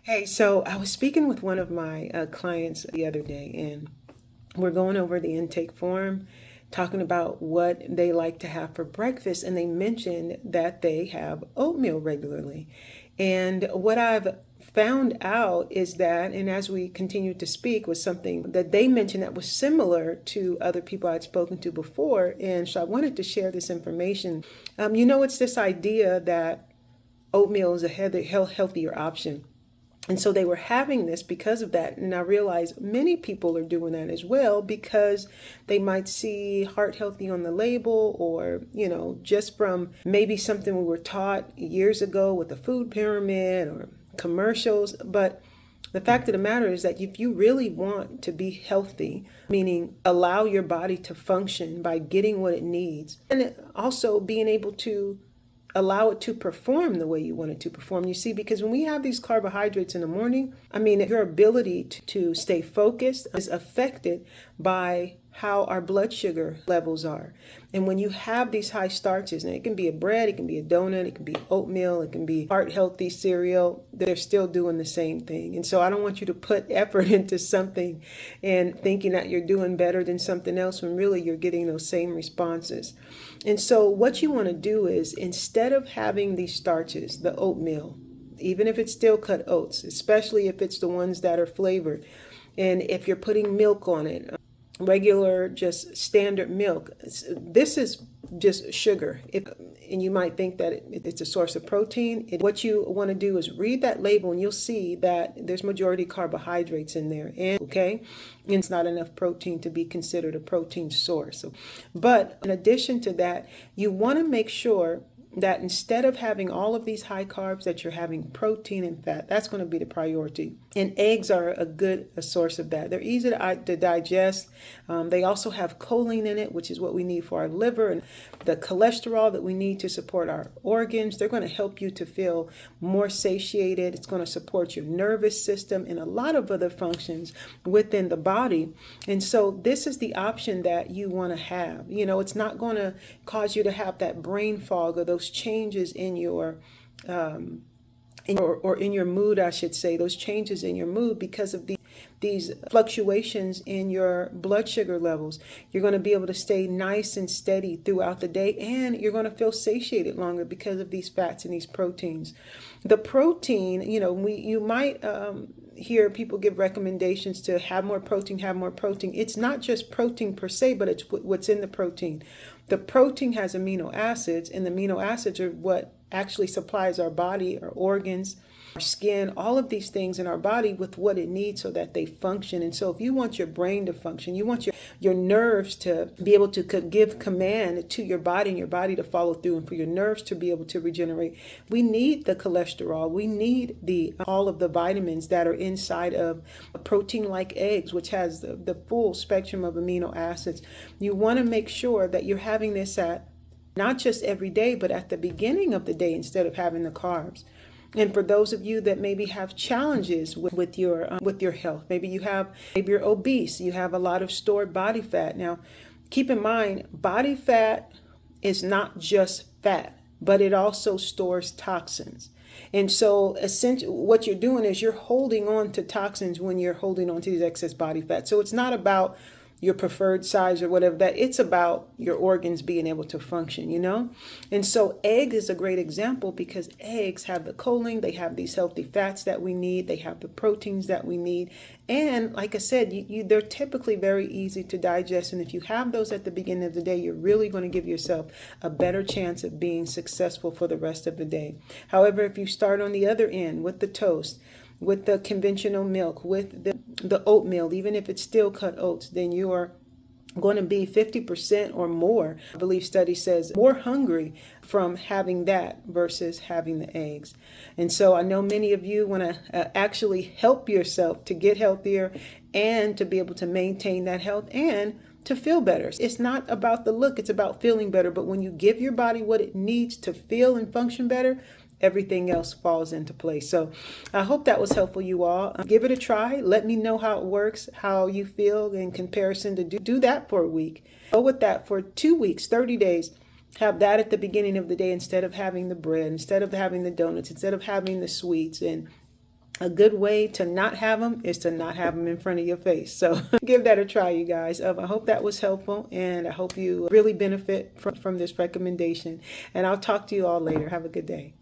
Hey, so I was speaking with one of my clients the other day, and we're going over the intake form, talking about what they like to have for breakfast, and they mentioned that they have oatmeal regularly. And what I've found out is that, and as we continued to speak, was something that they mentioned that was similar to other people I'd spoken to before. And so I wanted to share this information. It's this idea that oatmeal is a healthier option. And so they were having this because of that. And I realized many people are doing that as well because they might see heart healthy on the label or, just from maybe something we were taught years ago with the food pyramid or commercials. But the fact of the matter is that if you really want to be healthy, meaning allow your body to function by getting what it needs, and also being able to allow it to perform the way you want it to perform. You see, because when we have these carbohydrates in the morning, your ability to stay focused is affected by how our blood sugar levels are. And when you have these high starches, and it can be a bread, it can be a donut, it can be oatmeal, it can be heart healthy cereal, they're still doing the same thing. And so I don't want you to put effort into something and thinking that you're doing better than something else when really you're getting those same responses. And so what you want to do is, instead of having these starches, the oatmeal, even if it's steel cut oats, especially if it's the ones that are flavored, and if you're putting milk on it, regular, just standard milk, this is just sugar. And you might think that it's a source of protein. What you want to do is read that label, and you'll see that there's majority carbohydrates in there. And it's not enough protein to be considered a protein source. But in addition to that, you want to make sure that instead of having all of these high carbs, that you're having protein and fat. That's going to be the priority. And eggs are a source of that. They're easy to digest. They also have choline in it, which is what we need for our liver, and the cholesterol that we need to support our organs. They're going to help you to feel more satiated. It's going to support your nervous system and a lot of other functions within the body. And so this is the option that you want to have. It's not going to cause you to have that brain fog or those changes in your in your mood, I should say, those changes in your mood because of these fluctuations in your blood sugar levels. You're going to be able to stay nice and steady throughout the day, and you're going to feel satiated longer because of these fats and these proteins. The protein, you might hear people give recommendations to have more protein, have more protein. It's not just protein per se, but it's what's in the protein. The protein has amino acids, and the amino acids are what actually supplies our body, our organs, our skin, all of these things in our body with what it needs so that they function. And so if you want your brain to function, you want your nerves to be able to give command to your body and your body to follow through, and for your nerves to be able to regenerate, we need the cholesterol. We need all of the vitamins that are inside of a protein like eggs, which has the full spectrum of amino acids. You want to make sure that you're having this at not just every day, but at the beginning of the day instead of having the carbs. And for those of you that maybe have challenges with your health, maybe you're obese, you have a lot of stored body fat. Now, keep in mind, body fat is not just fat, but it also stores toxins. And so essentially what you're doing is you're holding on to toxins when you're holding on to these excess body fat. So it's not about your preferred size or whatever that, it's about your organs being able to function, And so egg is a great example because eggs have the choline, they have these healthy fats that we need, they have the proteins that we need. And like I said, they're typically very easy to digest. And if you have those at the beginning of the day, you're really going to give yourself a better chance of being successful for the rest of the day. However, if you start on the other end with the toast, with the conventional milk, with the oatmeal, even if it's steel cut oats, then you are going to be 50% or more, I believe study says, more hungry from having that versus having the eggs. And so I know many of you want to actually help yourself to get healthier and to be able to maintain that health and to feel better. It's not about the look, it's about feeling better. But when you give your body what it needs to feel and function better, everything else falls into place. So I hope that was helpful, you all. Give it a try. Let me know how it works, how you feel in comparison to do that for a week. Go with that for 2 weeks, 30 days. Have that at the beginning of the day instead of having the bread, instead of having the donuts, instead of having the sweets. And a good way to not have them is to not have them in front of your face. So give that a try, you guys. I hope that was helpful, and I hope you really benefit from this recommendation. And I'll talk to you all later. Have a good day.